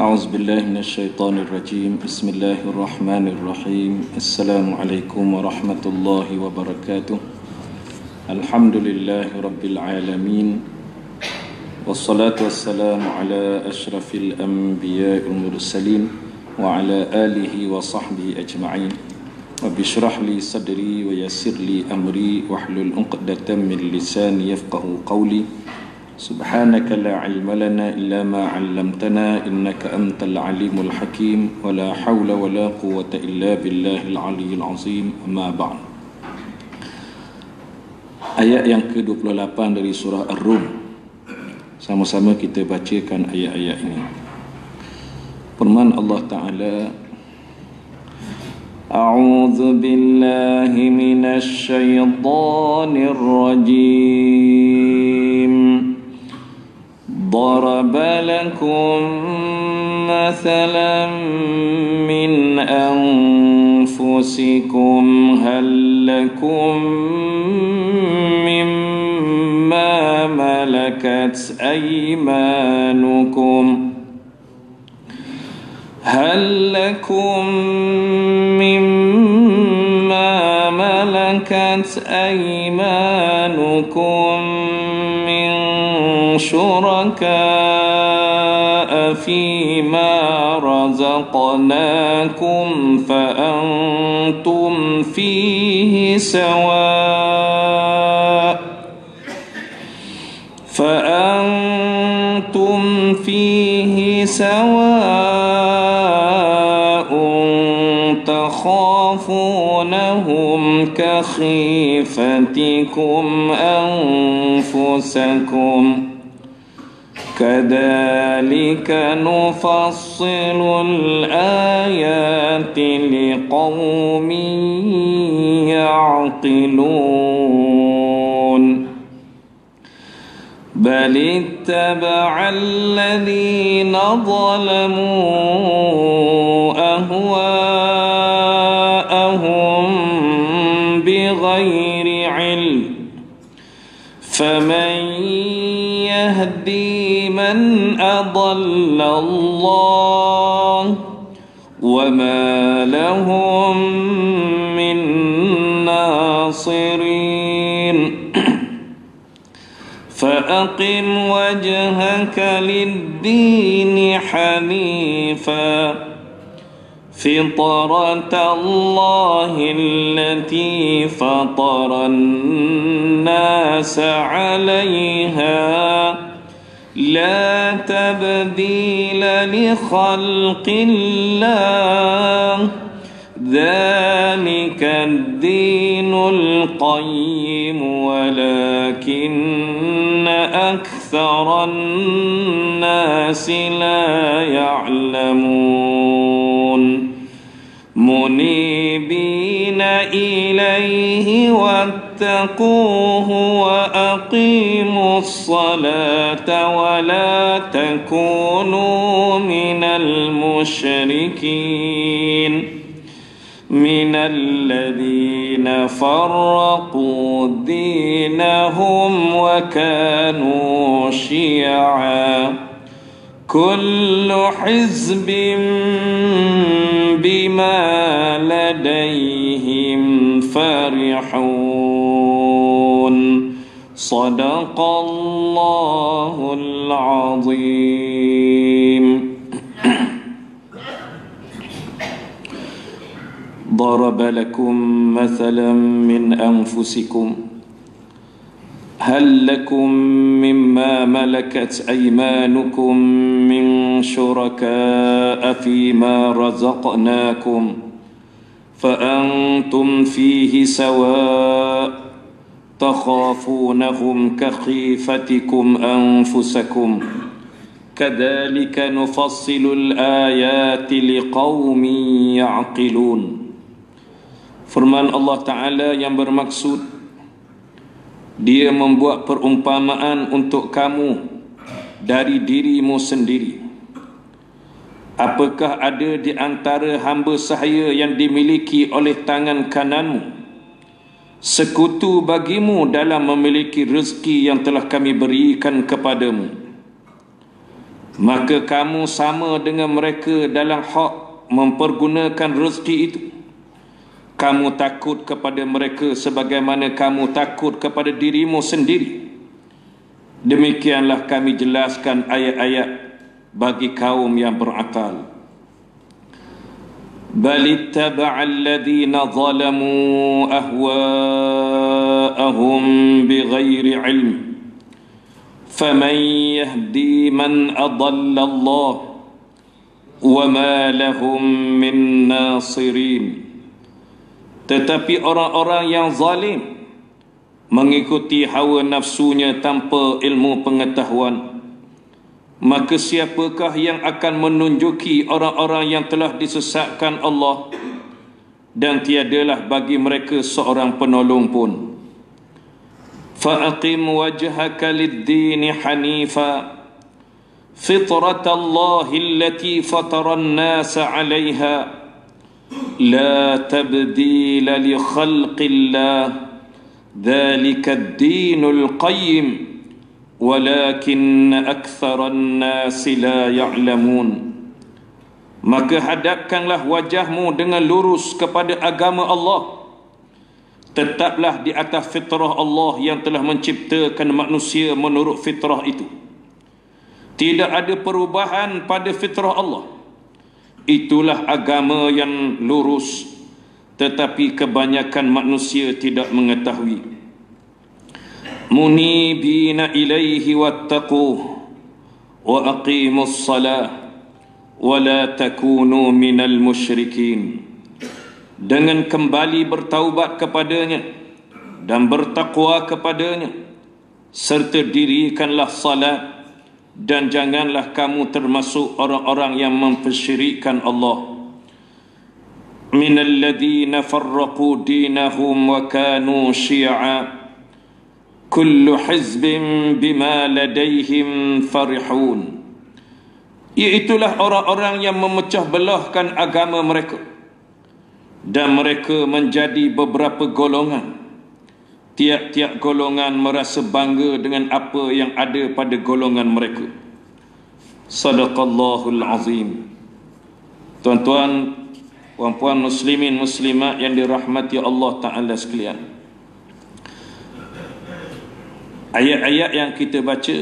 أعوذ بالله من الشيطان الرجيم. بسم الله الرحمن الرحيم. السلام عليكم ورحمة الله وبركاته. الحمد لله رب العالمين، والصلاة والسلام على أشرف الأنبياء والمرسلين وعلى آله وصحبه أجمعين. رب اشرح لي صدري ويسر لي أمري واحلل عقدة من لساني يفقهوا قولي. سبحانك لا علم لنا إلا ما علمتنا إنك أنت العليم الحكيم، ولا حول ولا قوة إلا بالله العلي العظيم. أما بعد. Ayat yang ke-28 dari surah Ar-Rum. Sama-sama kita bacakan ayat-ayat ini. Firman Allah Ta'ala, A'udzu billahi minasy syaithanir rajim. ضرب لكم مثلا من أنفسكم هل لكم مما ملكت أيمانكم من شركاء فيما رزقناكم فأنتم فيه سواء تخافونهم كخيفتكم أنفسكم كذلك نفصل الآيات لقوم يعقلون بل اتبع الذين ظلموا أهواءهم بغير علم فمن يهدي من أضل الله وما لهم من ناصرين فأقم وجهك للدين حنيفا فطرة الله التي فطر الناس عليها لا تبديل لخلق الله ذلك الدين القيم ولكن أكثر الناس لا يعلمون منيبين إليه واتقوه وأقيموا الصلاة ولا تكونوا من المشركين من الذين فرقوا دينهم وكانوا شيعا كل حزب بما لديهم فرحون صدق الله العظيم. ضرب لكم مثلا من أنفسكم هل لكم مما ملكت أيمانكم من شركاء فيما رزقناكم فأنتم فيه سواء تخافونهم كخيفتكم أنفسكم كذلك نفصل الآيات لقوم يعقلون. Firman Allah Ta'ala yang bermaksud, Dia membuat perumpamaan untuk kamu dari dirimu sendiri. Apakah ada di antara hamba sahaya yang dimiliki oleh tangan kananmu sekutu bagimu dalam memiliki rezeki yang telah kami berikan kepadamu? maka kamu sama dengan mereka dalam hak mempergunakan rezeki itu. Kamu takut kepada mereka sebagaimana kamu takut kepada dirimu sendiri. Demikianlah kami jelaskan ayat-ayat bagi kaum yang berakal. Bal ittaba'a alladhina zalamu ahwa'ahum bighairi ilm faman yahdi man adalla Allah wa ma lahum min nasirin. Tetapi orang-orang yang zalim mengikuti hawa nafsunya tanpa ilmu pengetahuan, maka siapakah yang akan menunjuki orang-orang yang telah disesatkan Allah, dan tiadalah bagi mereka seorang penolong pun. Fa'aqim wajhaka lid-dini hanifa fitratallahi allati fataran nasa 'alayha la tabdila li khalqillah dhalika ad-dinul qayyim walakin aktharan nasi la ya'lamun. Maka hadapkanlah wajahmu dengan lurus kepada agama Allah. Tetaplah di atas fitrah Allah yang telah menciptakan manusia menurut fitrah itu. Tidak ada perubahan pada fitrah Allah. Itulah agama yang lurus, tetapi kebanyakan manusia tidak mengetahui. Munibina ilaihi wattaquh wa aqimus salah wa la takunu minal musyrikin. Dengan kembali bertaubat kepadanya dan bertakwa kepadanya, serta dirikanlah salat, dan janganlah kamu termasuk orang-orang yang mempersyirikkan Allah. Minal ladzina farraqu dinahum wa kanu syi'a kullu hizbin bima ladaihim farihun. Iaitulah orang-orang yang memecah belahkan agama mereka, dan mereka menjadi beberapa golongan. Tiap-tiap golongan merasa bangga dengan apa yang ada pada golongan mereka. Sadaqallahul azim. Tuan-tuan, puan-puan muslimin muslimat yang dirahmati Allah Ta'ala sekalian, ayat-ayat yang kita baca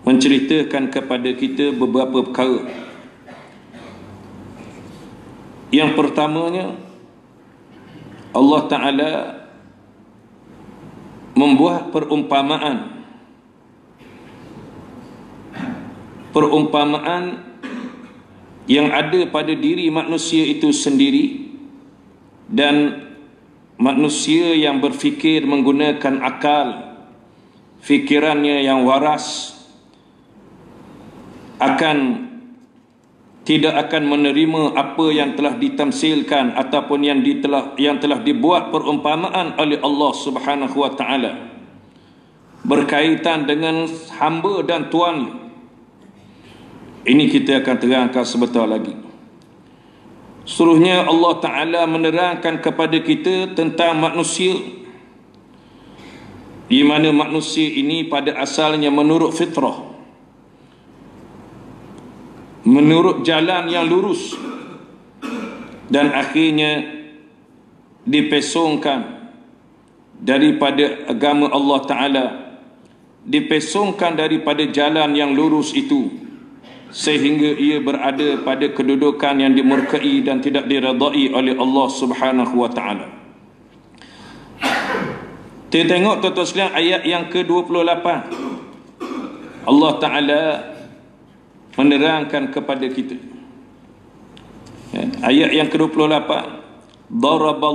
menceritakan kepada kita beberapa perkara. Yang pertamanya, Allah Ta'ala membuat perumpamaan yang ada pada diri manusia itu sendiri, dan manusia yang berfikir menggunakan akal, fikirannya yang waras, tidak akan menerima apa yang telah ditamsilkan ataupun yang telah dibuat perumpamaan oleh Allah Subhanahu wa taala berkaitan dengan hamba dan tuan. Ini kita akan terangkan sebentar lagi. Seluruhnya Allah Ta'ala menerangkan kepada kita tentang manusia, di mana manusia ini pada asalnya menurut fitrah, menurut jalan yang lurus, dan akhirnya dipesongkan daripada agama Allah Ta'ala, dipesongkan daripada jalan yang lurus itu, sehingga ia berada pada kedudukan yang dimurkai dan tidak diredai oleh Allah Subhanahu wa Ta'ala. Kita tengok tuan-tuan sekalian ayat yang ke-28. Allah Ta'ala menerangkan kepada kita, ayat yang ke-28, daraba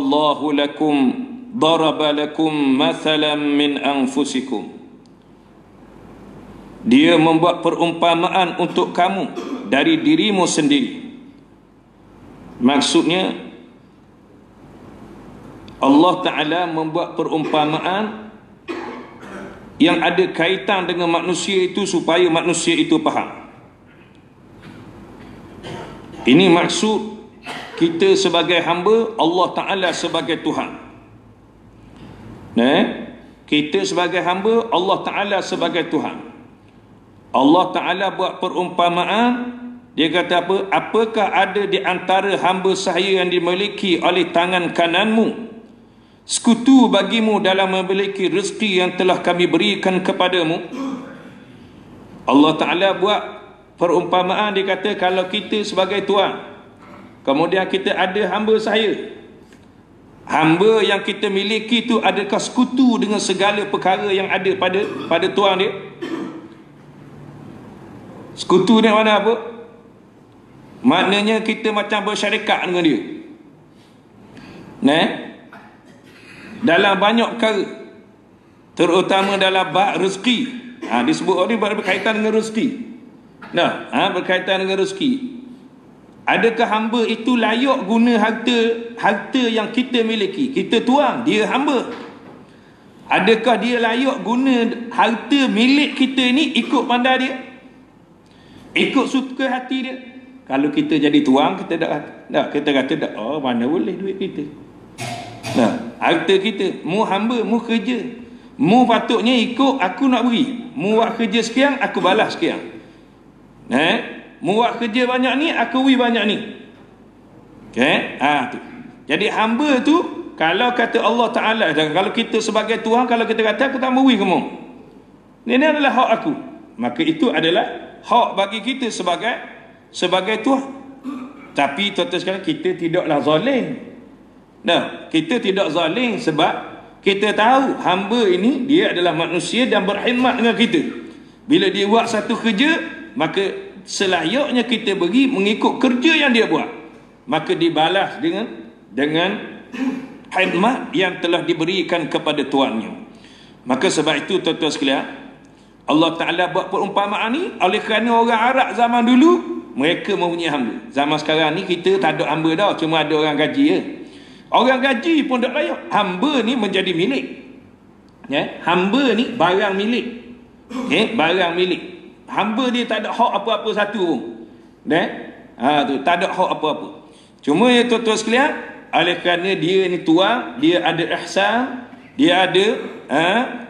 lakum mathalan min anfusikum. Dia membuat perumpamaan untuk kamu dari dirimu sendiri. Maksudnya Allah Ta'ala membuat perumpamaan yang ada kaitan dengan manusia itu supaya manusia itu faham. Ini maksud kita sebagai hamba, Allah Ta'ala sebagai Tuhan. Kita sebagai hamba, Allah Ta'ala sebagai Tuhan. Allah Ta'ala buat perumpamaan. Dia kata apa? Apakah ada di antara hamba sahaya yang dimiliki oleh tangan kananmu sekutu bagimu dalam memiliki rezeki yang telah kami berikan kepadamu? Allah Ta'ala buat perumpamaan. Dia kata kalau kita sebagai tuan, kemudian kita ada hamba sahaya, hamba yang kita miliki itu adakah sekutu dengan segala perkara yang ada pada tuan dia? Sekutu ni mana apa? Maknanya kita macam bersyarikat dengan dia. Dalam banyak perkara, terutama dalam bab rezeki. Disebut ni berkaitan dengan rezeki. Berkaitan dengan rezeki. Adakah hamba itu layak guna harta yang kita miliki? Kita tuan, dia hamba. Adakah dia layak guna harta milik kita ni ikut pandai dia? Ikut suka hati dia? Kalau kita jadi tuan, kita kita kata tak, mana boleh duit kita. Harta kita, mu hamba, mu kerja. Mu patutnya ikut aku nak beri. Mu buat kerja sekian, aku balas sekian. Mu buat kerja banyak ni, aku beri banyak ni. Tu. Jadi hamba tu, kalau kata Allah Ta'ala, kalau kita sebagai Tuhan, kalau kita kata aku tak beri kamu, ini adalah hak aku, maka itu adalah hak bagi kita sebagai Tuhan. Tapi tuan-tuan sekalian, kita tidaklah zalim. Kita tidak zalim sebab kita tahu hamba ini dia adalah manusia dan berkhidmat dengan kita. Bila dia buat satu kerja, maka selayaknya kita beri mengikut kerja yang dia buat, maka dibalas dengan khidmat yang telah diberikan kepada tuannya. Maka sebab itu tuan-tuan sekalian, Allah Ta'ala buat perumpamaan ni oleh kerana orang Arab zaman dulu mereka mempunyai hamba. Zaman sekarang ni kita tak ada hamba dah, cuma ada orang gaji je. Orang gaji pun tak layak. Hamba ni menjadi milik. Hamba ni barang milik. Barang milik. Hamba dia tak ada hak apa-apa satu pun. Tu, tak ada hak apa-apa. Cuma ya tuan-tuan sekalian, oleh kerana dia ni tuan, dia ada ihsan, dia ada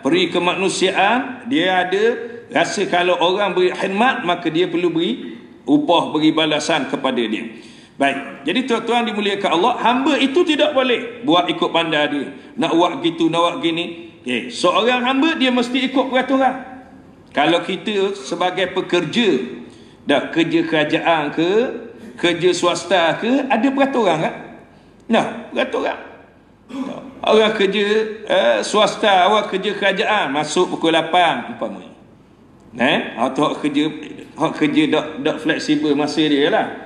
peri kemanusiaan, dia ada rasa kalau orang beri khidmat, maka dia perlu beri upah, beri balasan kepada dia. Baik, jadi tuan-tuan dimuliakan Allah, hamba itu tidak boleh buat ikut pandai dia, nak buat gitu, nak buat gini. Seorang hamba dia mesti ikut peraturan. Kalau kita sebagai pekerja, kerja kerajaan ke, kerja swasta ke, ada peraturan kan? Peraturan. Orang kerja swasta, orang kerja kerajaan masuk pukul 8 umpamanya. Hak kerja dak fleksibel masa dia lah.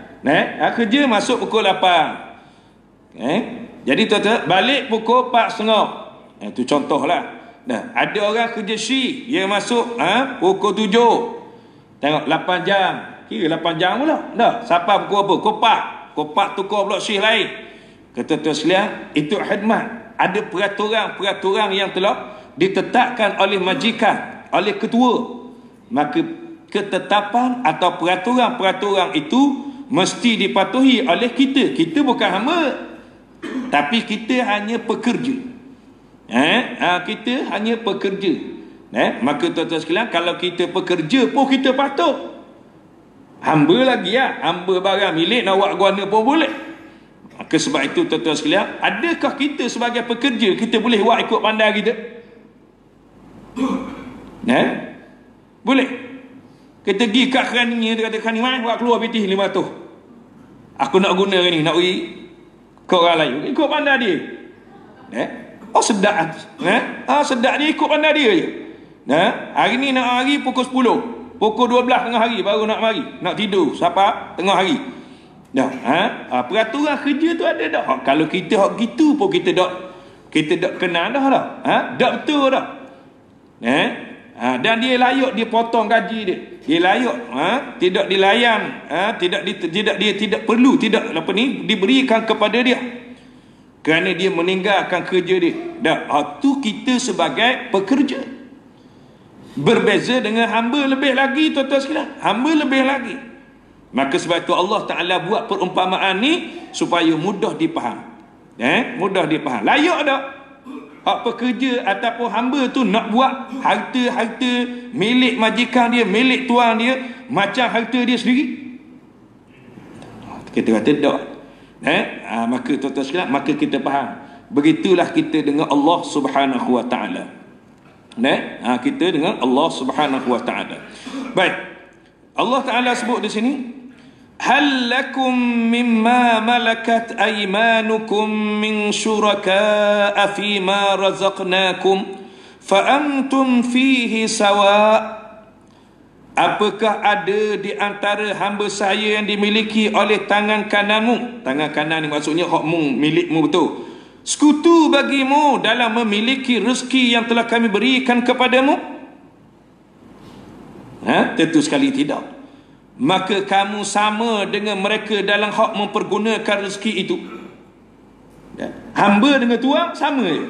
Kerja masuk pukul 8. Jadi tuan-tuan balik pukul 4.30. Itu contohlah. Ada orang kerja shift, dia masuk pukul 7. Tengok 8 jam. Kira 8 jam pula. Siapa pukul apa? Kopak tukar pula shift lain. Tuan-tuan sekalian, itu khidmat. Ada peraturan yang telah ditetapkan oleh majikan, oleh ketua. Maka ketetapan atau peraturan itu mesti dipatuhi oleh kita. Kita bukan hamba, tapi kita hanya pekerja. Kita hanya pekerja. Maka tuan-tuan sekalian, kalau kita pekerja pun kita patut. Hamba lagi hamba barang milik, nak buat guana pun boleh. Maka sebab itu tuan-tuan sekalian, adakah kita sebagai pekerja kita boleh buat ikut pandai kita? Boleh. Kita pergi kat keraninya, dia kata kerani mai buat keluar PT 500. Aku nak guna ni, nak beri ke orang lain. Ikut pandai dia. Sedap. Sedap dia ikut pandai dia je. Hari ni nak hari pukul 10. Pukul 12 tengah hari baru nak mari. Nak tidur. Siapa? Tengah hari. Peraturan kerja tu ada dah. Kalau kita hak gitu pun kita dak kenal dah lah. Dak betul dah. Dan dia layak dia potong gaji dia. Dia layak tidak dilayan, tidak perlu diberikan kepada dia kerana dia meninggalkan kerja dia. Tu kita sebagai pekerja. Berbeza dengan hamba lebih lagi tuan-tuan sekalian. Hamba lebih lagi. Maka sebab itu Allah Ta'ala buat perumpamaan ni supaya mudah dipaham. Mudah dipaham. Layak tak? hak pekerja ataupun hamba tu nak buat harta-harta milik majikan dia, milik tuan dia macam harta dia sendiri? Kita kata tak. Maka tuan-tuan sekalian, maka kita faham. Begitulah kita dengan Allah Subhanahu wa taala. Kita dengan Allah Subhanahu wa taala. Baik. Allah Taala sebut di sini, hal lakum mimma malakat aymanukum min syuraka'a fima razaqnakum fa antum fihi sawa'. Apakah ada di antara hamba saya yang dimiliki oleh tangan kananmu? Tangan kanan ni maksudnya hak milikmu betul. Sekutu bagimu dalam memiliki rezeki yang telah kami berikan kepadamu? Tentu sekali tidak. Maka kamu sama dengan mereka dalam hak mempergunakan rezeki itu. Hamba dengan tuan sama je.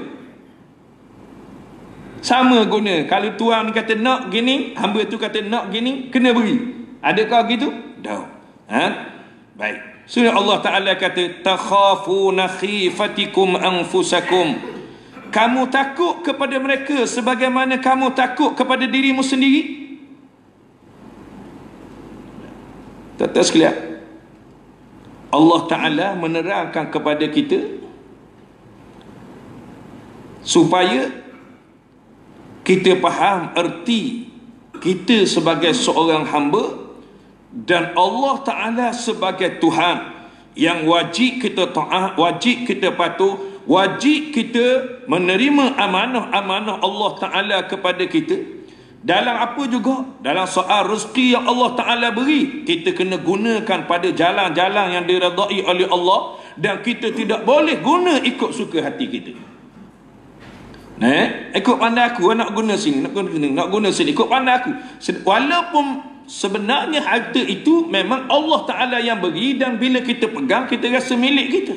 Sama guna. Kalau tuan kata nak gini, hamba tu kata nak gini, kena beri. Adakah gitu? Tak. Baik. Surah Allah Ta'ala kata, takhafuna khifatikum anfusakum. Kamu takut kepada mereka sebagaimana kamu takut kepada dirimu sendiri. Tuan-tuan sekalian, Allah Ta'ala menerangkan kepada kita supaya kita faham erti kita sebagai seorang hamba dan Allah Ta'ala sebagai Tuhan yang wajib kita taat, wajib kita patuh, wajib kita menerima amanah-amanah Allah Ta'ala kepada kita. Dalam apa juga? Dalam soal rezeki yang Allah Ta'ala beri, kita kena gunakan pada jalan-jalan yang diredai oleh Allah, dan kita tidak boleh guna ikut suka hati kita. Ikut pandai aku, nak guna sini, nak guna sini, ikut pandai aku. Walaupun sebenarnya harta itu memang Allah Ta'ala yang beri, dan bila kita pegang, kita rasa milik kita,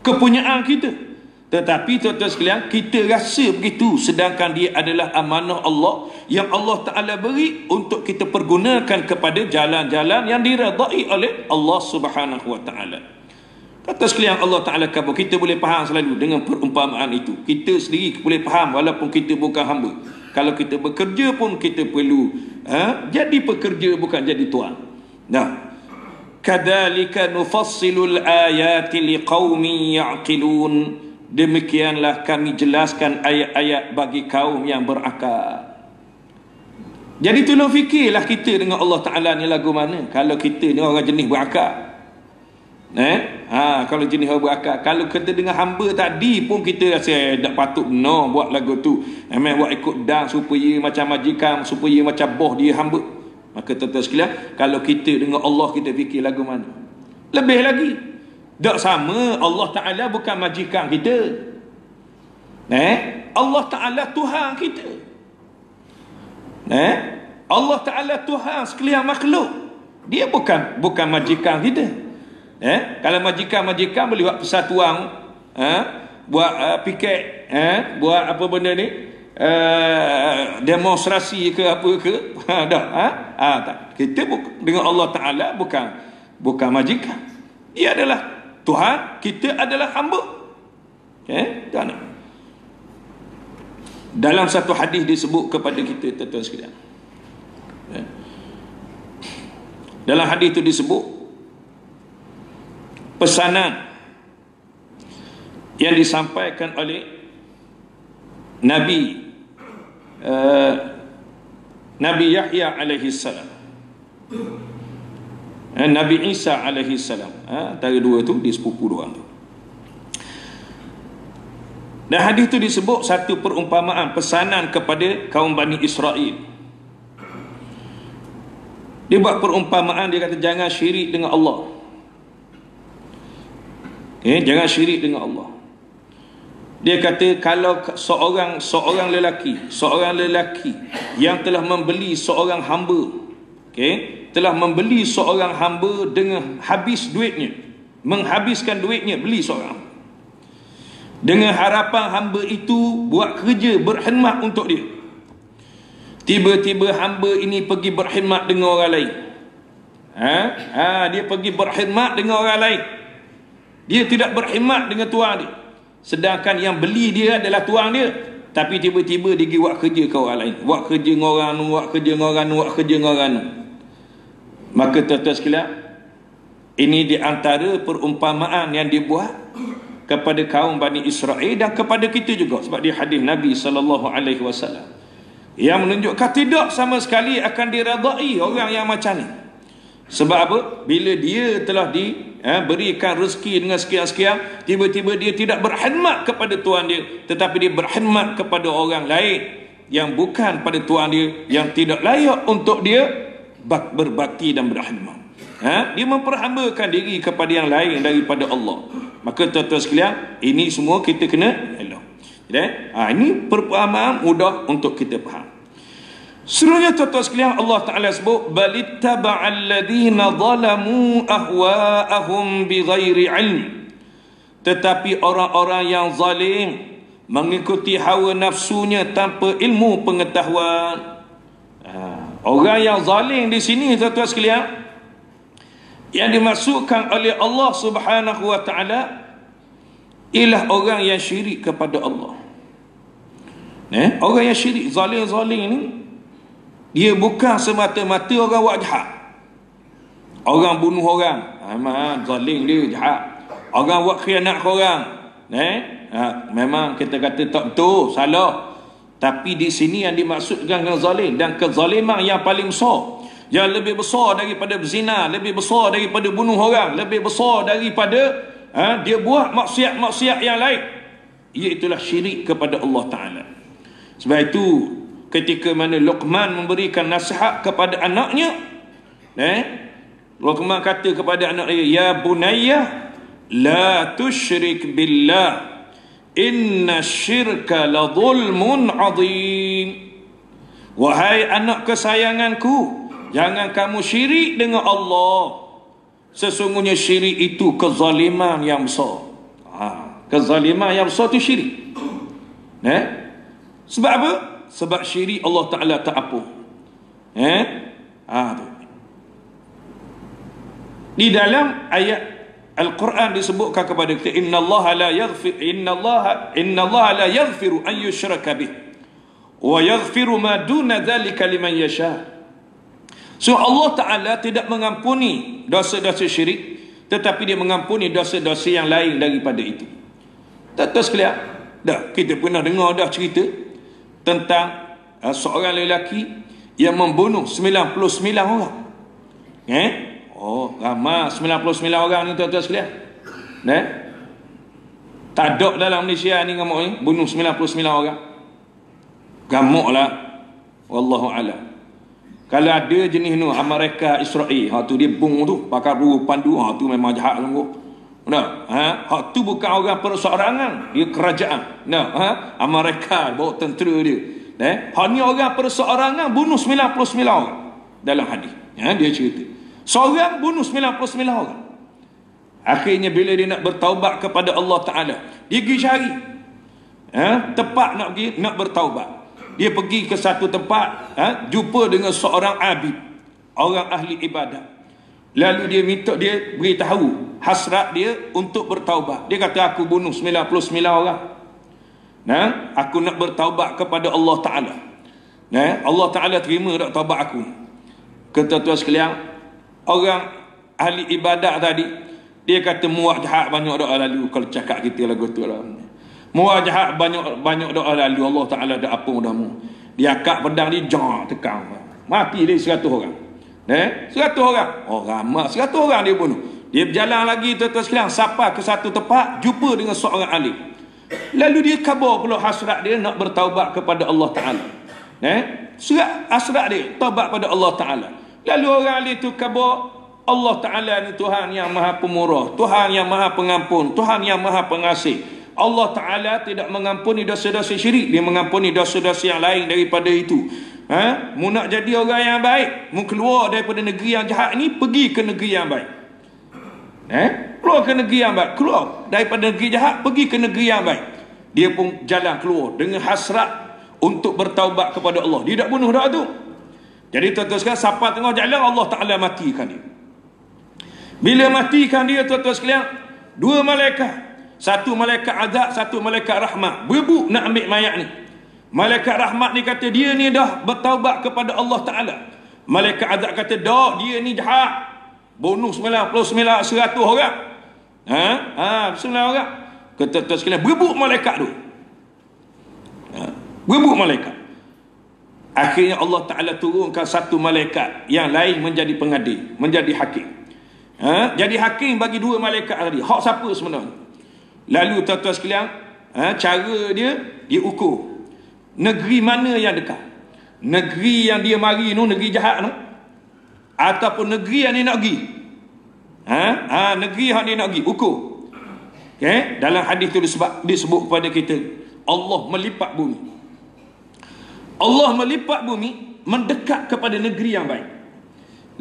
kepunyaan kita. Tetapi tuan-tuan sekalian, kita rasa begitu, sedangkan dia adalah amanah Allah yang Allah Ta'ala beri untuk kita pergunakan kepada jalan-jalan yang diredai oleh Allah Subhanahu wa Ta'ala. Tuan-tuan sekalian, Allah Ta'ala kabur, kita boleh faham selalu dengan perumpamaan itu. Kita sendiri boleh faham walaupun kita bukan hamba. Kalau kita bekerja pun kita perlu jadi pekerja, bukan jadi tuan. Kadzalika nufassilul ayati liqaumin ya'qilun. Demikianlah kami jelaskan ayat-ayat bagi kaum yang berakal. Jadi tolong fikirlah kita dengan Allah Ta'ala ni lagu mana. Kalau kita ni orang jenis berakal, kalau jenis orang berakal, kalau kita dengan hamba tadi pun kita rasa tak patut no buat lagu tu, buat ikut dan supaya macam majikan, supaya macam boh dia hamba. Maka tuan-tuan sekalian, kalau kita dengan Allah, kita fikir lagu mana. Lebih lagi, tak sama, Allah Ta'ala bukan majikan kita. Allah Ta'ala Tuhan kita. Allah Ta'ala Tuhan sekalian makhluk. Dia bukan majikan kita. Kalau majikan boleh buat persatuan, buat piket, buat apa benda ni, demonstrasi ke apa ke, tak. Kita dengan Allah Ta'ala bukan majikan. Dia adalah Tuhan, kita adalah hamba. Dalam satu hadis disebut kepada kita, tuan-tuan sekalian, dalam hadis itu disebut pesanan yang disampaikan oleh Nabi Yahya alaihi salam, Nabi Isa alaihi salam. Antara dua tu, dia sepupu dua tu. Dan hadis itu disebut satu perumpamaan, pesanan kepada kaum Bani Israel. Dia buat perumpamaan, dia kata jangan syirik dengan Allah. Jangan syirik dengan Allah. Dia kata kalau seorang lelaki yang telah membeli seorang hamba, telah membeli seorang hamba dengan habis duitnya, menghabiskan duitnya, beli seorang dengan harapan hamba itu buat kerja berkhidmat untuk dia. Tiba-tiba hamba ini pergi berkhidmat dengan orang lain. Dia pergi berkhidmat dengan orang lain. Dia tidak berkhidmat dengan tuan dia. sedangkan yang beli dia adalah tuang dia, tapi tiba-tiba dia pergi buat kerja ke orang lain, buat kerja dengan orang ni, buat kerja dengan orang ni, buat kerja dengan orang ni. Maka tuan-tuan sekalian, ini di antara perumpamaan yang dibuat kepada kaum Bani Israel dan kepada kita juga, sebab di hadis Nabi SAW yang menunjukkan tidak sama sekali akan diredai orang yang macam ni. Sebab apa? Bila dia telah diberikan rezeki dengan sekian-sekian, tiba-tiba dia tidak berkhidmat kepada tuan dia, tetapi dia berkhidmat kepada orang lain yang bukan pada tuan dia, yang tidak layak untuk dia berbakti dan berkhidmat. Dia memperhambakan diri kepada yang lain daripada Allah. Maka tuan-tuan sekalian, ini semua kita kena elok. Ini perumpamaan mudah untuk kita faham. Seluruhnya tuan-tuan sekalian, Allah Ta'ala sebut balittaba'al ladhina zalamu ahwa'ahum bighairi ilm. Tetapi orang-orang yang zalim mengikuti hawa nafsunya tanpa ilmu pengetahuan. Orang yang zalim di sini tuan-tuan sekalian, yang dimaksudkan oleh Allah Subhanahu wa Ta'ala ialah orang yang syirik kepada Allah. Orang yang syirik, zalim-zalim ni, dia bukan semata-mata orang buat jahat. Orang bunuh orang, memang zalim dia jahat. Orang buat khianat ke orang, memang kita kata tak betul, salah. Tapi di sini yang dimaksudkan dengan zalim, dan kezaliman yang paling besar, yang lebih besar daripada berzina, lebih besar daripada bunuh orang, lebih besar daripada dia buat maksiat-maksiat yang lain, iaitulah syirik kepada Allah Ta'ala. Sebab itu ketika mana Luqman memberikan nasihat kepada anaknya, Luqman kata kepada anak dia, ya bunayya la tusyrik billah inna syirka la zulmun azim. Wahai anak kesayanganku, jangan kamu syirik dengan Allah. Sesungguhnya syirik itu kezaliman yang besar. Kezaliman yang besar itu syirik. Sebab apa? Sebab syirik Allah Ta'ala tak apa. Di dalam ayat Al-Quran disebutkan kepada kita, innallaha la yaghfiru an yushraka bih wa yaghfiru ma duna dzalika liman yasha. So Allah Ta'ala tidak mengampuni dosa-dosa syirik, tetapi dia mengampuni dosa-dosa yang lain daripada itu. Tuan-tuan sekalian, kita pernah dengar cerita tentang seorang lelaki yang membunuh 99 orang. Ramai 99 orang ni tuan-tuan sekalian. Tak ada dalam Malaysia ni gamuk ni, bunuh 99 orang. Gamuk lah, wallahu a'lam. Kalau ada jenis ni, Amerika, Israel, tu dia bung tu, pakai peluru pandu, tu memang jahat sungguh. Hak tu bukan orang perseorangan, dia kerajaan. Amerika bawa tentera dia. Hak ni orang perseorangan bunuh 99 orang dalam hadis. Dia cerita seorang bunuh 99 orang. Akhirnya bila dia nak bertaubat kepada Allah Ta'ala, dia pergi cari tempat nak bertaubat. Dia pergi ke satu tempat, jumpa dengan seorang abid, orang ahli ibadat. Lalu dia minta, dia beritahu hasrat dia untuk bertaubat. Dia kata, aku bunuh 99 orang. Aku nak bertaubat kepada Allah Ta'ala. Allah Ta'ala terima tak taubat aku. Kata tuan sekalian, orang ahli ibadat tadi, dia kata muak jahat banyak doa lalu. Kalau cakap kita lagu tu lah, muak jahat banyak doa lalu, Allah Ta'ala dah apa mudamu. Dia akak pedang dia, tekan, mati dia 100 orang. 100 orang, ramai 100 orang dia bunuh. Dia berjalan lagi tuan-tuan sekalian, sampai ke satu tempat, jumpa dengan seorang alim. Lalu dia khabar pula hasrat dia nak bertaubat kepada Allah Ta'ala. Surat hasrat dia taubat pada Allah Ta'ala. Lalu orang alim itu khabar, Allah Ta'ala ni Tuhan yang maha pemurah, Tuhan yang maha pengampun, Tuhan yang maha pengasih. Allah Ta'ala tidak mengampuni dosa-dosa syirik, dia mengampuni dosa-dosa yang lain daripada itu. Mu nak jadi orang yang baik, mu keluar daripada negeri yang jahat ni, pergi ke negeri yang baik. Keluar ke negeri yang baik, keluar daripada negeri jahat, pergi ke negeri yang baik. Dia pun jalan keluar dengan hasrat untuk bertaubat kepada Allah. Dia tak bunuh dah tu. Jadi tuan-tuan sekalian, sampai tengah jalan, Allah Ta'ala matikan dia. Bila matikan dia tuan-tuan sekalian, dua malaikat Satu malaikat azab, satu malaikat rahmat. Berebut nak ambil mayat ni. Malaikat rahmat ni kata dia ni dah bertaubat kepada Allah Ta'ala. Malaikat azab kata dah, dia ni jahat. Bunuh 99, 100 orang. 9 orang. Kata sekalian, berebut malaikat tu. Berebut malaikat. Akhirnya Allah Ta'ala turunkan satu malaikat yang lain menjadi pengadil, menjadi hakim. Jadi hakim bagi dua malaikat tadi. Hak siapa sebenarnya? Lalu tuan-tuan sekalian, cara dia ukur. Negeri mana yang dekat? Negeri yang dia mari tu, negeri jahat tu, ataupun negeri yang dia nak pergi? Negeri yang dia nak pergi, ukur. Okay? Dalam hadis tu disebut kepada kita, Allah melipat bumi. Allah melipat bumi mendekat kepada negeri yang baik.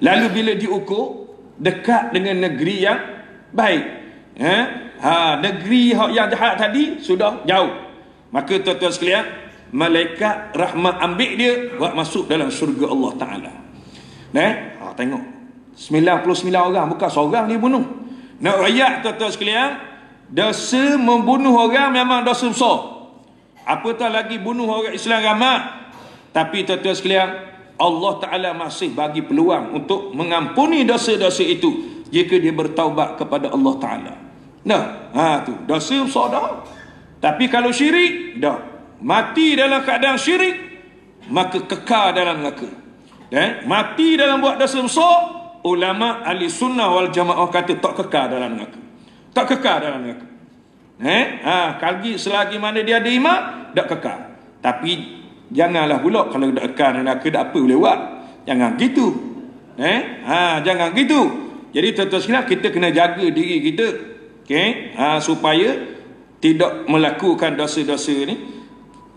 Lalu bila diukur dekat dengan negeri yang baik, negeri yang jahat tadi sudah jauh. Maka tuan-tuan sekalian, malaikat rahmat ambil dia buat masuk dalam syurga Allah Ta'ala. Tengok 99 orang, bukan seorang dia bunuh. Nak rakyat tuan-tuan sekalian, dosa membunuh orang memang dosa besar. Apatah lagi bunuh orang Islam ramai. Tapi tuan-tuan sekalian, Allah Ta'ala masih bagi peluang untuk mengampuni dosa-dosa itu jika dia bertaubat kepada Allah Ta'ala. Tu dosa besar dah. Tapi kalau syirik, dah mati dalam keadaan syirik, maka kekal dalam neraka. Mati dalam buat dosa besar, ulama ahli sunnah wal jamaah kata tak kekal dalam neraka. Tak kekal dalam neraka. Selagi mana dia ada iman, tak kekal. Tapi janganlah pula kalau dak kekal dalam neraka, dak apa boleh buat. Jangan gitu. Jangan gitu. Jadi tuan-tuan sekalian, kita kena jaga diri kita, supaya tidak melakukan dosa-dosa ni,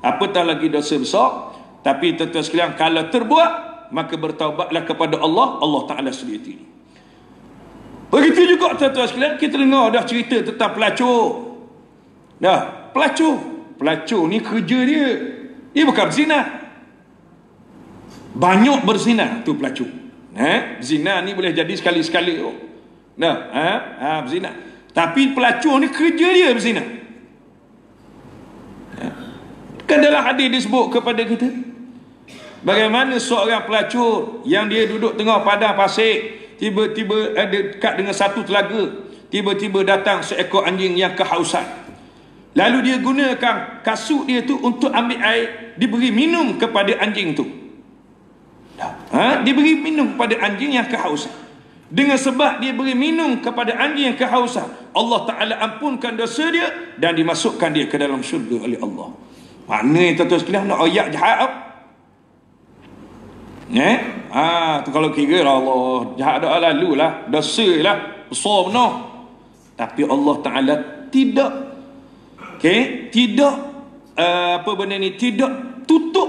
apatah lagi dosa besar. Tapi tuan-tuan sekalian, kalau terbuat, maka bertaubatlah kepada Allah, Allah Ta'ala sedia diri. Begitu juga tuan-tuan sekalian, kita dengar dah cerita tentang pelacur. Pelacur ni kerja dia bukan berzina. Banyak berzina tu pelacur. Zina ni boleh jadi sekali-sekali. Berzina. Tapi pelacur ni kerja dia berzina. Kan dalam hadis disebut kepada kita, bagaimana seorang pelacur yang dia duduk tengah padang pasir, tiba-tiba dekat dengan satu telaga, tiba-tiba datang seekor anjing yang kehausan. Lalu dia gunakan kasut dia tu untuk ambil air, diberi minum kepada anjing tu. Diberi minum kepada anjing yang kehausan. Dengan sebab dia beri minum kepada anjing yang kehausan, Allah Ta'ala ampunkan dosa dia dan dimasukkan dia ke dalam syurga oleh Allah. Mana yang tuan-tuan sekalian nak ayat jahat? Tu kalau kira Allah jahat dah lalu lah, dosa lah, besar benar. Tapi Allah Ta'ala tidak tidak tutup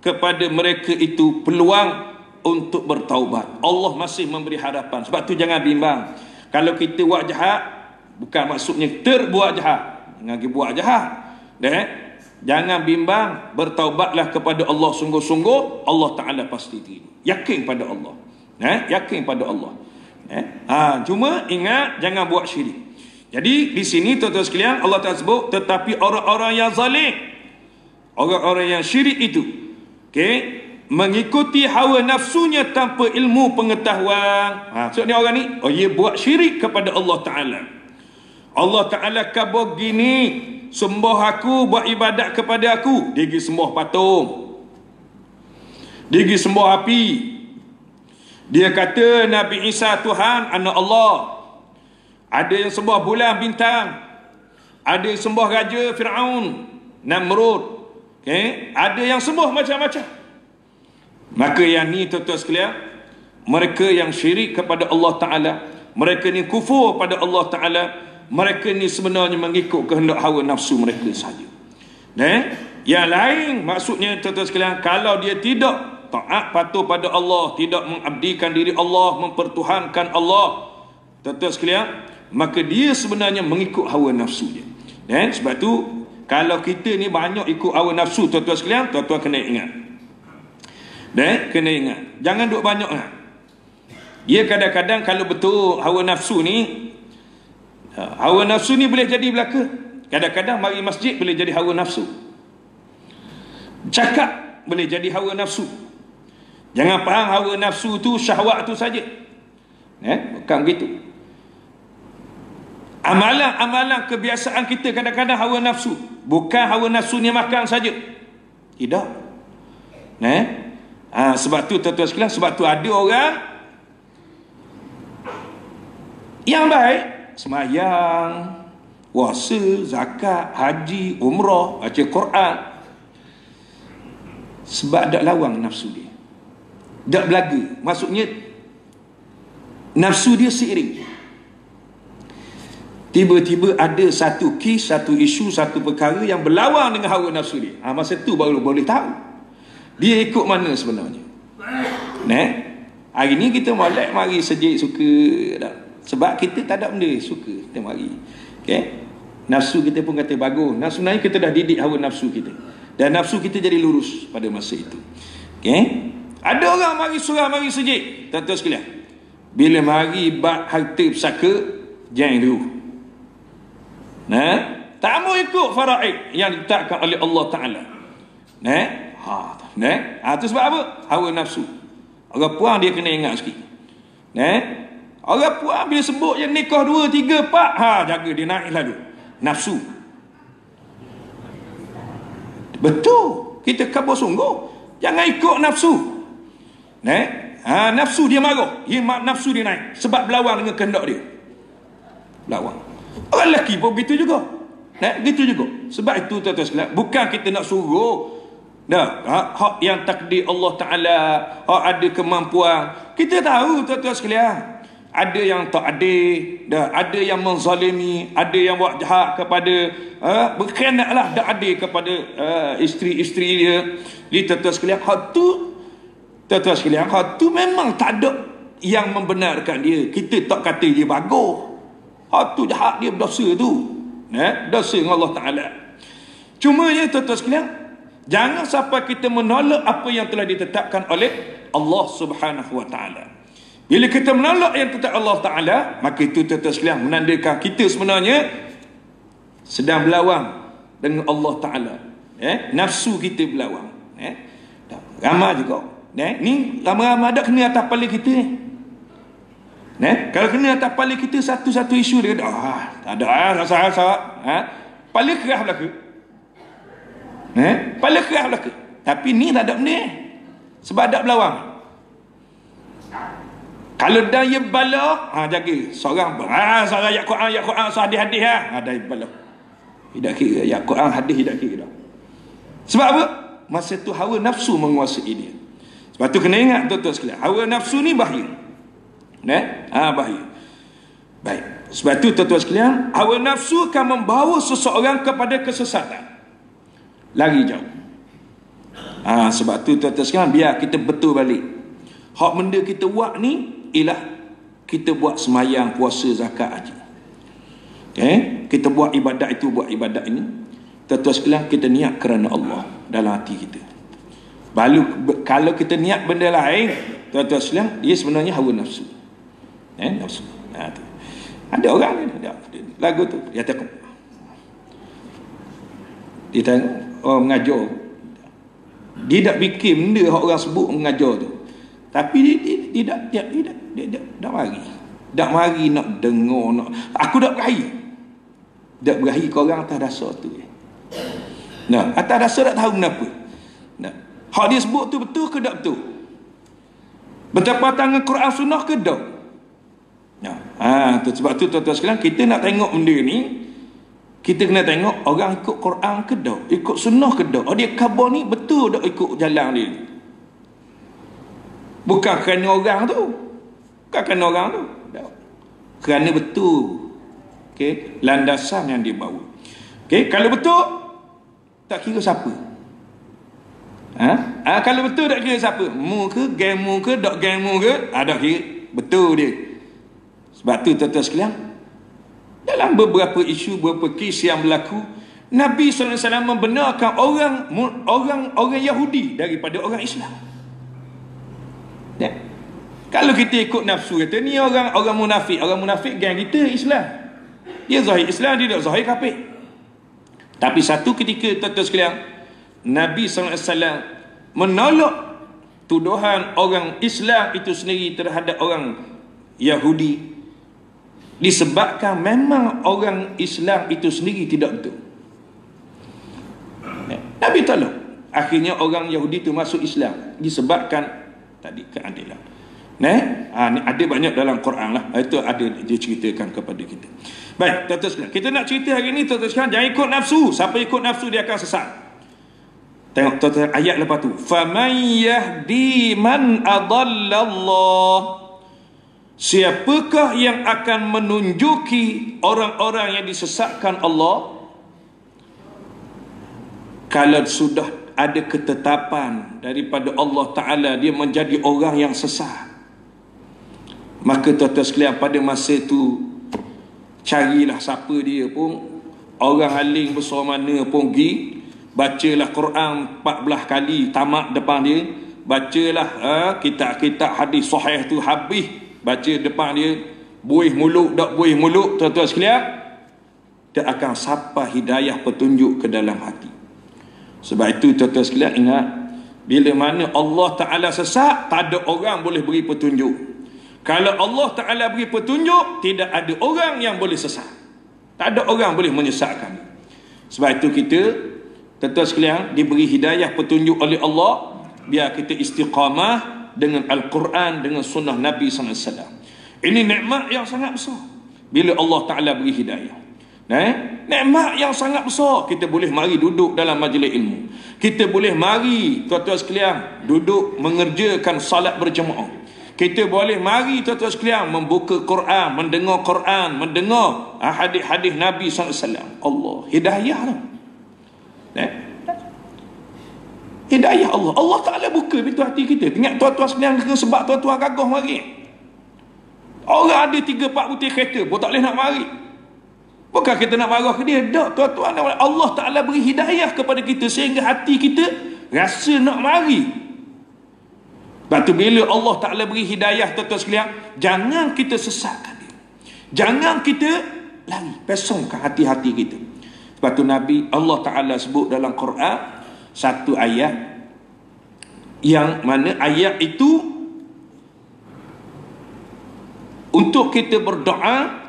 kepada mereka itu peluang untuk bertaubat. Allah masih memberi harapan. Sebab tu jangan bimbang. Kalau kita buat jahat, bukan maksudnya terbuat jahat. Jangan buat jahat. Jangan bimbang, bertaubatlah kepada Allah sungguh-sungguh, Allah Ta'ala pasti terima. Yakin pada Allah. Yakin pada Allah. Cuma ingat, jangan buat syirik. Jadi di sini tuan-tuan sekalian, Allah Ta'ala sebut, tetapi orang-orang yang zalim, orang-orang yang syirik itu, mengikuti hawa nafsunya tanpa ilmu pengetahuan. Maksudnya orang ni, dia buat syirik kepada Allah Ta'ala. Allah Ta'ala kabur gini, sembah aku, buat ibadat kepada aku. Dia pergi sembah patung, dia pergi sembah api. Dia kata Nabi Isa Tuhan, anak Allah. Ada yang sembah bulan bintang, ada yang sembah raja Fir'aun, Namrud, ada yang sembah macam-macam. Maka yang ni tuan-tuan sekalian, mereka yang syirik kepada Allah Ta'ala, mereka ni kufur pada Allah Ta'ala, mereka ni sebenarnya mengikut kehendak hawa nafsu mereka sahaja. Yang lain maksudnya tuan-tuan sekalian, kalau dia tidak taat patuh pada Allah, tidak mengabdikan diri Allah, mempertuhankan Allah, tuan-tuan sekalian, maka dia sebenarnya mengikut hawa nafsu dia. Sebab tu kalau kita ni banyak ikut hawa nafsu, tuan-tuan sekalian, tuan-tuan kena ingat. Kena ingat, jangan duk banyak. Dia kadang-kadang kalau betul hawa nafsu ni Hawa nafsu ni boleh jadi belaka. Kadang-kadang mari masjid boleh jadi hawa nafsu. Cakap boleh jadi hawa nafsu. Jangan faham hawa nafsu tu syahwat tu saja. Bukan begitu. Amalan-amalan kebiasaan kita kadang-kadang hawa nafsu. Bukan hawa nafsu ni makan saja. Tidak. Sebab tu tuan-tuan sekalian, sebab tu ada orang yang baik, sembahyang, puasa, zakat, haji, umrah, baca Quran, sebab dak lawang nafsu dia, dak belaga. Maksudnya nafsu dia seiring. Tiba-tiba ada satu kes, satu isu, satu perkara yang berlawan dengan hawa nafsu dia. Masa tu baru boleh tahu dia ikut mana sebenarnya. Hari ni kita molek mari sejik suka dah. Sebab kita tak ada benda suka, kita mari. Nafsu kita pun kata bagus. Sebenarnya kita dah didik hawa nafsu kita, dan nafsu kita jadi lurus pada masa itu. Ada orang mari surah, mari sejik, tuan-tuan sekalian, bila mari bab harta pusaka, jangan dulu. Tak mau ikut faraid yang ditetapkan oleh Allah Ta'ala. Itu sebab apa? Hawa nafsu. Orang puan dia kena ingat sikit. Orang puan bila sebut yang nikah 2, 3, 4, jaga dia naik lalu nafsu. Betul, kita kabur sungguh. Jangan ikut nafsu. Nafsu dia marah, nafsu dia naik sebab berlawan dengan kehendak dia. Berlawan. Orang lelaki pun begitu juga. Begitu juga. Sebab itu tuan-tuan sekalian, bukan kita nak suruh hak yang takdir Allah Ta'ala, hak ada kemampuan. Kita tahu tuan-tuan sekalian, ada yang tak adil, ada yang menzalimi, ada yang buat jahat kepada berkhianatlah, tak adil kepada isteri-isteri dia. Jadi tuan-tuan sekalian, hak tu tuan-tuan sekalian, hak tu memang tak ada yang membenarkan dia. Kita tak kata dia bagus. Hak tu jahat, dia berdosa tu. Dosa dengan Allah Ta'ala. Cuma ya tuan-tuan sekalian, jangan sampai kita menolak apa yang telah ditetapkan oleh Allah Subhanahu Wa Ta'ala. Bila kita menolak yang ditetapkan Allah Ta'ala, maka itu tuan-tuan sekalian menandakan kita sebenarnya sedang berlawan dengan Allah Ta'ala. Nafsu kita berlawan. Ramai juga. Ni ramai-ramai ada kena atas kepala kita ni. Kalau kena atas kepala kita satu-satu isu dia kata, tak ada rasa-rasa. Kepala kerah belaka. Kepala kerah belaka. Tapi ni tak ada benda. Sebab ada berlawan. Kalau dah ia bala, jaga. Seorang seorang ayat Quran, hadis-hadis dah bala. Tidak kira ayat Quran, hadis tidak kira dah. Sebab apa? Masa tu hawa nafsu menguasai dia. Sebab tu kena ingat tuan-tuan sekalian, hawa nafsu ni bahaya. Bahaya. Baik. Sebab tu tuan-tuan sekalian, hawa nafsu akan membawa seseorang kepada kesesatan. Lari jauh. Sebab tu tuan-tuan sekalian, biar kita betul balik. Hak benda kita buat ni ialah kita buat semayang, puasa, zakat, haji. Kita buat ibadat itu, buat ibadat ini. Tuan-tuan sekalian, kita niat kerana Allah dalam hati kita. Kalau kita niat benda lain, tuan-tuan sekalian, dia sebenarnya hawa nafsu. Nafsu. Ada orang ni, lagu tu dia tengok, mengajar. Dia tak fikir benda orang sebut mengajar tu. Tapi dia tak mari nak dengar, aku tak berahi ke orang atas dasar tu. Atas dasar tak tahu kenapa. Hak dia sebut tu betul ke tak betul? Bertepatan dengan Quran Sunnah ke tak? Sebab tu tuan-tuan sekalian, kita nak tengok benda ni, kita kena tengok orang ikut Quran ke tak, ikut Sunnah ke tak. Dia khabar ni betul tak ikut jalan dia. Bukan kerana orang tu, kerana betul landasan yang dia bawa. Kalau betul, tak kira siapa. Kalau betul tak kira siapa, mu ke, geng mu ke, dok geng mu ke, tak kira, betul dia. Sebab tu tuan-tuan sekalian, dalam beberapa isu, beberapa kes yang berlaku, Nabi SAW membenarkan orang Yahudi daripada orang Islam. Kalau kita ikut nafsu, kata ni orang munafik geng kita Islam. Dia zahir Islam, dia tak zahir kafir. Tapi satu ketika tuan-tuan sekalian, Nabi SAW menolak tuduhan orang Islam itu sendiri terhadap orang Yahudi, disebabkan memang orang Islam itu sendiri tidak betul. Nabi tolak. Akhirnya orang Yahudi itu masuk Islam disebabkan tadi keadilan. Ni ada banyak dalam Quran lah. Itu ada dia ceritakan kepada kita. Baik, tuan-tuan sekalian, kita nak cerita hari ni tuan-tuan sekalian, jangan ikut nafsu. Siapa ikut nafsu dia akan sesat. Tengok tuan-tuan ayat lepas tu. Faman yahdi man adallallah. Siapakah yang akan menunjuki orang-orang yang disesatkan Allah? Kalau sudah ada ketetapan daripada Allah Ta'ala dia menjadi orang yang sesat, maka tuan-tuan sekalian, pada masa itu carilah siapa dia pun, orang alim besar mana pun pergi, bacalah Quran 14 kali tamat depan dia, bacalah kitab-kitab hadis sahih tu habis, baca depan dia, buih mulut tak buih mulut, tuan-tuan sekalian, dia akan sampai hidayah petunjuk ke dalam hati. Sebab itu tuan-tuan sekalian ingat, bila mana Allah Ta'ala sesat, tak ada orang boleh beri petunjuk. Kalau Allah Ta'ala beri petunjuk, tidak ada orang yang boleh sesat. Tak ada orang boleh menyesatkan. Sebab itu kita, tuan-tuan sekalian, diberi hidayah petunjuk oleh Allah, biar kita istiqamah dengan Al-Quran, dengan sunnah Nabi SAW. Ini nikmat yang sangat besar bila Allah Ta'ala beri hidayah. Nikmat yang sangat besar. Kita boleh mari duduk dalam majlis ilmu, kita boleh mari tuan-tuan sekalian duduk mengerjakan salat berjemaah, kita boleh mari tuan-tuan sekalian membuka Quran, mendengar Quran, mendengar hadis-hadis Nabi SAW. Allah hidayah tu, hidayah Allah. Allah Ta'ala buka pintu hati kita. Ingat tuan-tuan sekalian, sebab tuan-tuan gagah mari. Orang ada 3-4 butir kereta pun tak boleh nak mari. Bukan kita nak marah ke dia, tak, tuan-tuan. Allah Ta'ala beri hidayah kepada kita sehingga hati kita rasa nak mari. Sebab tu bila Allah Ta'ala beri hidayah, tuan-tuan sekalian, jangan kita sesatkan dia, jangan kita lari, pesongkan hati-hati kita. Sebab tu Nabi, Allah Ta'ala sebut dalam Quran satu ayat, yang mana ayat itu untuk kita berdoa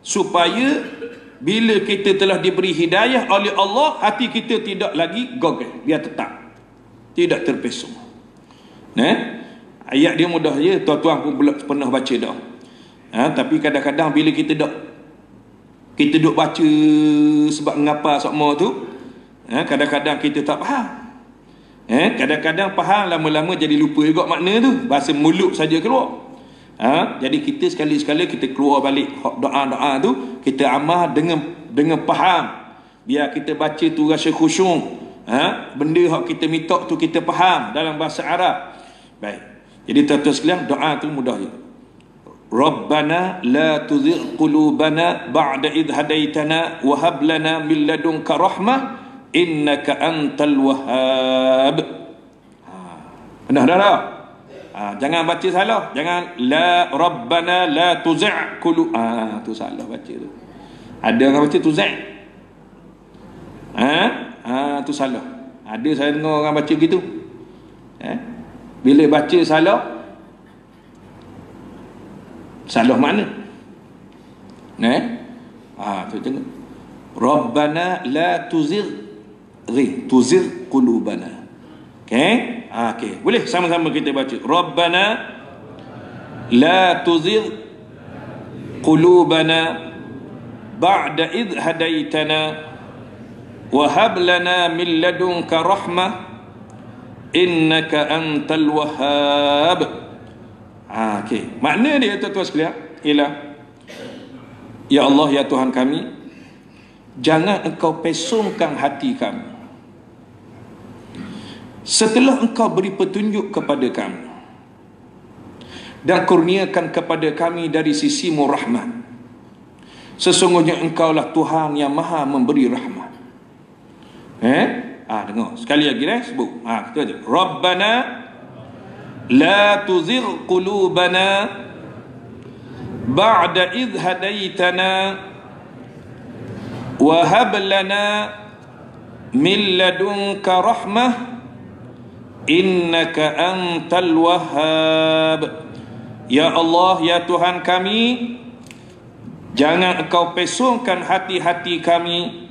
supaya bila kita telah diberi hidayah oleh Allah, hati kita tidak lagi gogel, biar tetap tidak terpesong. Ayat dia mudah je, tuan-tuan pun pernah baca dah. Tapi kadang-kadang bila kita duk baca sebab mengapa semua tu, kadang-kadang kita tak faham. Kadang-kadang faham, lama-lama jadi lupa juga makna tu, bahasa mulut saja keluar. Jadi kita sekali-sekala kita keluar balik doa-doa tu, kita amal dengan faham, biar kita baca tu rasa khusyuk. Benda hak kita minta tu kita faham dalam bahasa Arab. Baik, jadi tuan-tuan sekalian, doa tu mudah je. Rabbana la tuzigh qulubana ba'da idh hadaitana wa hab lana min ladunka rahmah innaka antal wahhab. Benar dah? Jangan baca salah. Jangan la rabbana la tuzigh qulu. Tu salah baca tu. Ada orang baca tuzigh. Tu salah. Ada saya dengar orang baca gitu. Bila baca salah, salah mana? Tu tengok. Rabbana la tuzigh qulubana. Okey? Okey. Boleh sama-sama kita baca. Rabbana la tuzigh qulubana ba'da idh hadaitana wa hab lana min ladunka rahmah innaka antal wahhab. Okey. Makna dia tuan-tuan sekalian ialah, ya Allah, ya Tuhan kami, jangan engkau pesongkan hati kami setelah engkau beri petunjuk kepada kami dan kurniakan kepada kami dari sisimu rahmat. Sesungguhnya engkaulah Tuhan yang maha memberi rahmat. Dengar sekali lagi sebut. Kita aja. Rabbana la tuzigh qulubana ba'da idh hadaitana wa hab lana min ladunka rahmah innaka antal wahhab. Ya Allah, ya Tuhan kami, jangan Engkau pesongkan hati-hati kami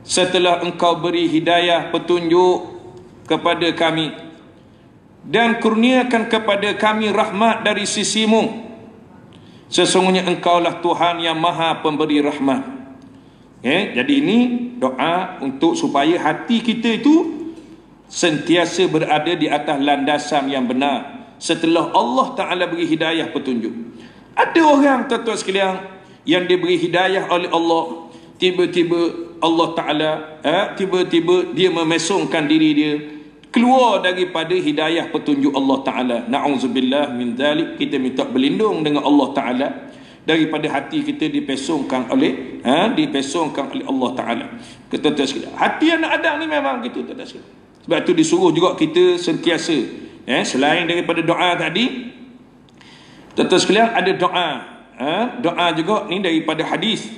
setelah Engkau beri hidayah petunjuk kepada kami, dan kurniakan kepada kami rahmat dari sisimu. Sesungguhnya Engkaulah Tuhan yang maha pemberi rahmat. Jadi ini doa untuk supaya hati kita itu sentiasa berada di atas landasan yang benar setelah Allah Ta'ala beri hidayah petunjuk. Ada orang, tuan-tuan sekalian, yang diberi hidayah oleh Allah, tiba-tiba Allah Ta'ala tiba-tiba dia memesongkan diri dia keluar daripada hidayah petunjuk Allah Ta'ala. Na'udzubillah min dzalik. Kita minta berlindung dengan Allah Ta'ala daripada hati kita dipesongkan oleh Allah Ta'ala. Tuan-tuan sekalian, hati anak Adam ni memang gitu, tuan-tuan sekalian. Sebab tu disuruh juga kita sentiasa selain daripada doa tadi, tuan-tuan sekalian, ada doa. Doa juga ni daripada hadis,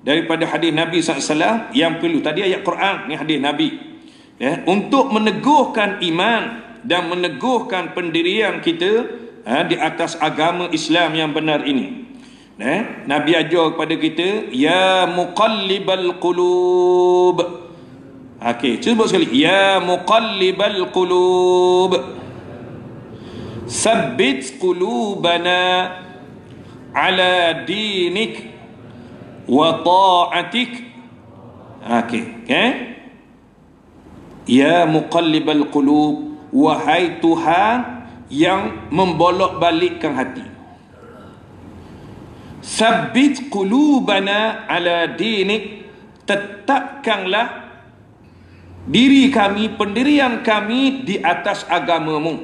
daripada hadis Nabi SAW yang perlu. Tadi ayat Quran, ni hadis Nabi, untuk meneguhkan iman dan meneguhkan pendirian kita di atas agama Islam yang benar ini. Nabi ajar kepada kita, ya muqallibal qulub. Okey, cuba sekali, ya muqallibal qulub, sabbit qulubana ala dinik wa ta'atik. Okey, ya muqallibal qulub, wahai Tuhan yang membolak-balikkan hati. Sabbit qulubana ala dinik, tetapkanlah diri kami, pendirian kami di atas agamamu.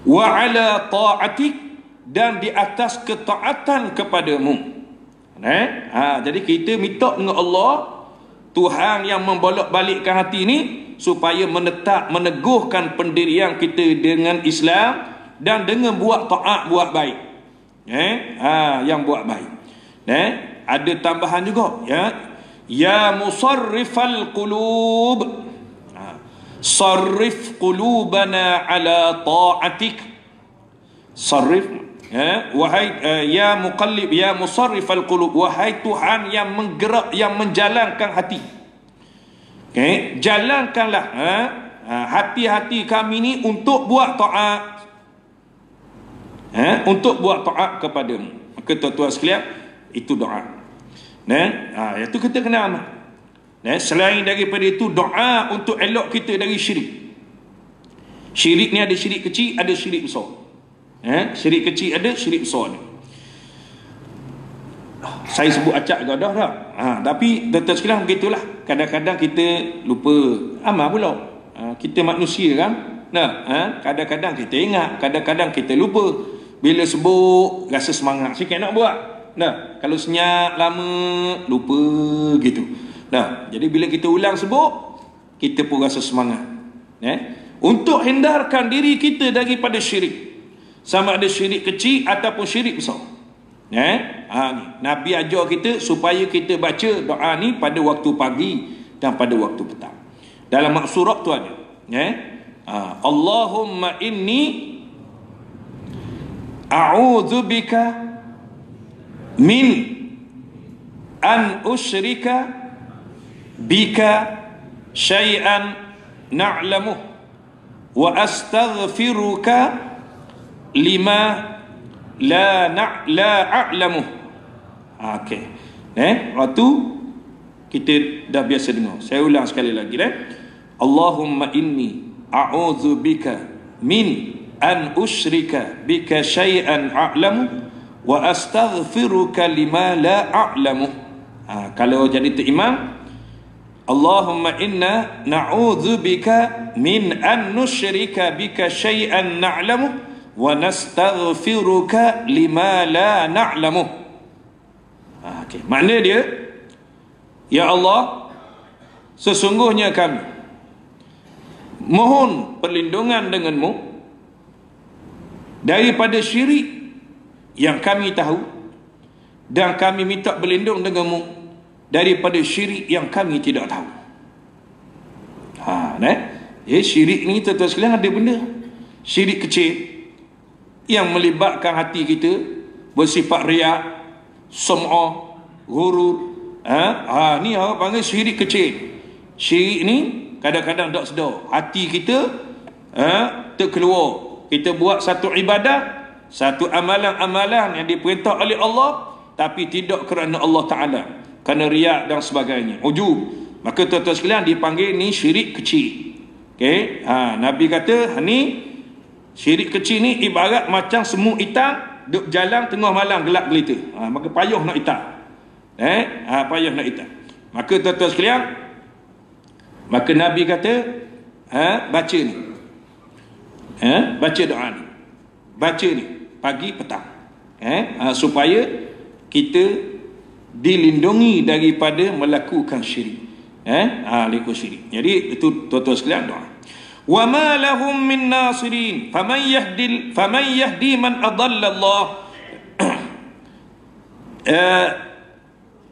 Wa ala ta'atik, dan di atas ketaatan kepadamu. Jadi kita minta dengan Allah, Tuhan yang membolak-balikkan hati ini, supaya menetap, meneguhkan pendirian kita dengan Islam dan dengan buat taat, buat baik. Yang buat baik. Ada tambahan juga, ya musarrifal qulub, sarrif qulubana ala ta'atik. Sarrif, wahai ya muqallib, ya musarrifal qulub, wahai Tuhan yang menggerak, yang menjalankan hati. Jalankanlah hati-hati kami ni untuk buat taat, untuk buat taat kepadamu. Maka tuan-tuan sekalian, itu doa. Itu kita kena amal. Selain daripada itu, doa untuk elok kita dari syirik. Syirik ni ada syirik kecil, ada syirik besar. Syirik kecil ada, syirik besar ni. Saya sebut acak gadah dah. Tapi tuan-tuan sekalian, begitulah. Kadang-kadang kita lupa amal pula. Kita manusia kan. Kadang-kadang kita ingat, kadang-kadang kita lupa. Bila sebut, rasa semangat sikit nak buat. Kalau senyap lama, lupa gitu. Jadi bila kita ulang sebut, kita pun rasa semangat. Untuk hindarkan diri kita daripada syirik, sama ada syirik kecil ataupun syirik besar. Nabi ajar kita supaya kita baca doa ni pada waktu pagi dan pada waktu petang. Dalam maksurat tu ada, Allahumma inni a'udzubika min an usyrika bika syai'an na'lamuh wa astaghfiruka lima la a'lamuh. Okey. Waktu kita dah biasa dengar. Saya ulang sekali lagi. Allahumma inni a'udzubika min an usyrika bika syai'an a'lamu wa astaghfiruka lima la a'lamu. Kalau jadi terimam, Allahumma inna na'udzubika min an nusyrika bika syai'an na'lamu wa nastaghfiruka lima la na'lamu. Okey, makna dia, ya Allah, sesungguhnya kami mohon perlindungan denganmu daripada syirik yang kami tahu dan kami minta berlindung denganmu daripada syirik yang kami tidak tahu. Syirik ni tuan-tuan sekalian ada benda. Syirik kecil yang melibatkan hati kita, bersifat riak, sum'ah, ghurur. Ni orang panggil syirik kecil. Syirik ni kadang-kadang tak sedar. Hati kita terkeluar. Kita buat satu ibadah, satu amalan-amalan yang diperintah oleh Allah, tapi tidak kerana Allah Ta'ala, kerana riak dan sebagainya, ujub. Maka tuan-tuan sekalian dipanggil ni syirik kecil. Okay? Nabi kata ni syirik kecil ni ibarat macam semut hitam duk jalan tengah malam gelap gelita. Maka payah nak hitam. Payah nak hitam. Maka tuan-tuan sekalian, maka Nabi kata baca ni, baca doa ni, baca ni pagi petang, supaya kita dilindungi daripada melakukan syirik. Lakukan syirik. Jadi itu tuan-tuan sekalian doa. Wa ma lahum min nasirin faman yahdi man adalla Allah.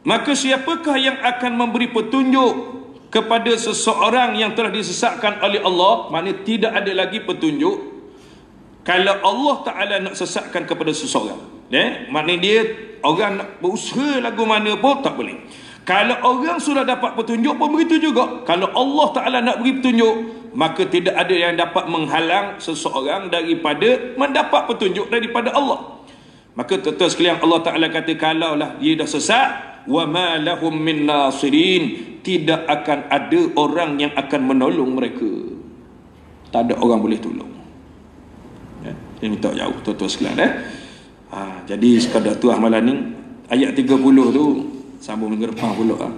Maka siapakah yang akan memberi petunjuk kepada seseorang yang telah disesatkan oleh Allah? Maknanya tidak ada lagi petunjuk kalau Allah Ta'ala nak sesatkan kepada seseorang. Maknanya dia, orang nak berusaha lagu mana pun tak boleh. Kalau orang sudah dapat petunjuk pun begitu juga. Kalau Allah Ta'ala nak beri petunjuk, maka tidak ada yang dapat menghalang seseorang daripada mendapat petunjuk daripada Allah. Maka tuan-tuan sekalian, Allah Ta'ala kata kalaulah dia dah sesat, wa ma lahum min nasirin, tidak akan ada orang yang akan menolong mereka. Tak ada orang boleh tolong. Dia minta jauh tuan-tuan sekalian. Jadi sekadar tu malam ni ayat 30 tu sambung minggu depan pula.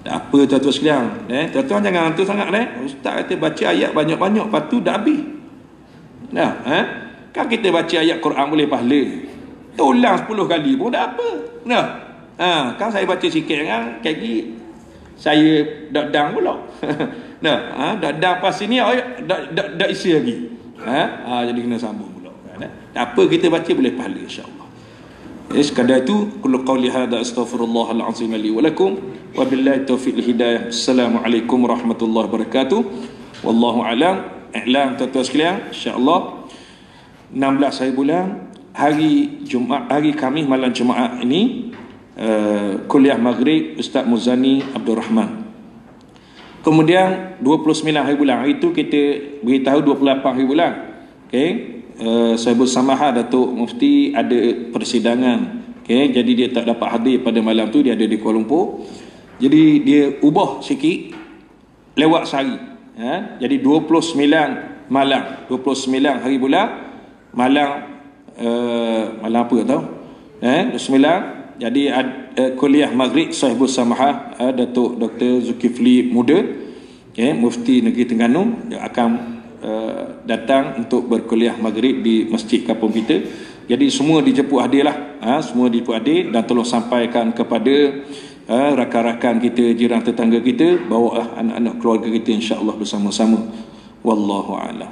Tak apa tuan-tuan sekalian. Tuan-tuan jangan hantu sangat Ustaz kata baca ayat banyak-banyak, lepas tu dah habis. Kan kita baca ayat Quran boleh pahala. Ulang 10 kali pun dah apa. Kan saya baca sikit kan, kaki saya dak-dang pula. Dak-dang pas sini dak isi lagi. Jadi kena sambung pula. Tak apa, kita baca boleh pahala insya-Allah. Sekadar itu, kullu qawli hadza astaghfirullahal azim li wa lakum wa billahi taufiq hidayah. Assalamualaikum warahmatullahi wabarakatuh. Wallahu alam. I'lam tuan-tuan sekalian, insya-Allah 16 hari bulan, hari Jumaat, hari Khamis malam Jumaat ini kuliah maghrib Ustaz Muzani Abdul Rahman. Kemudian 29 hari bulan, hari itu kita beritahu 28 hari bulan. Okey. Saya bersamaha Datuk Mufti ada persidangan. Jadi dia tak dapat hadir pada malam tu, dia ada di Kuala Lumpur. Jadi dia ubah sikit lewat sehari. Jadi 29 malam, 29 hari bulan, malam apa tahu? 29. Jadi kuliah maghrib saya bersamaha Datuk Dr. Zulkifli Muda, Mufti Negeri Terengganu, yang akan datang untuk berkuliah maghrib di masjid kampung kita. Jadi semua dijemput hadir lah, semua dijemput hadir, dan tolong sampaikan kepada rakan-rakan kita, jiran tetangga kita, bawa anak-anak keluarga kita insya-Allah bersama-sama. Wallahu a'lam.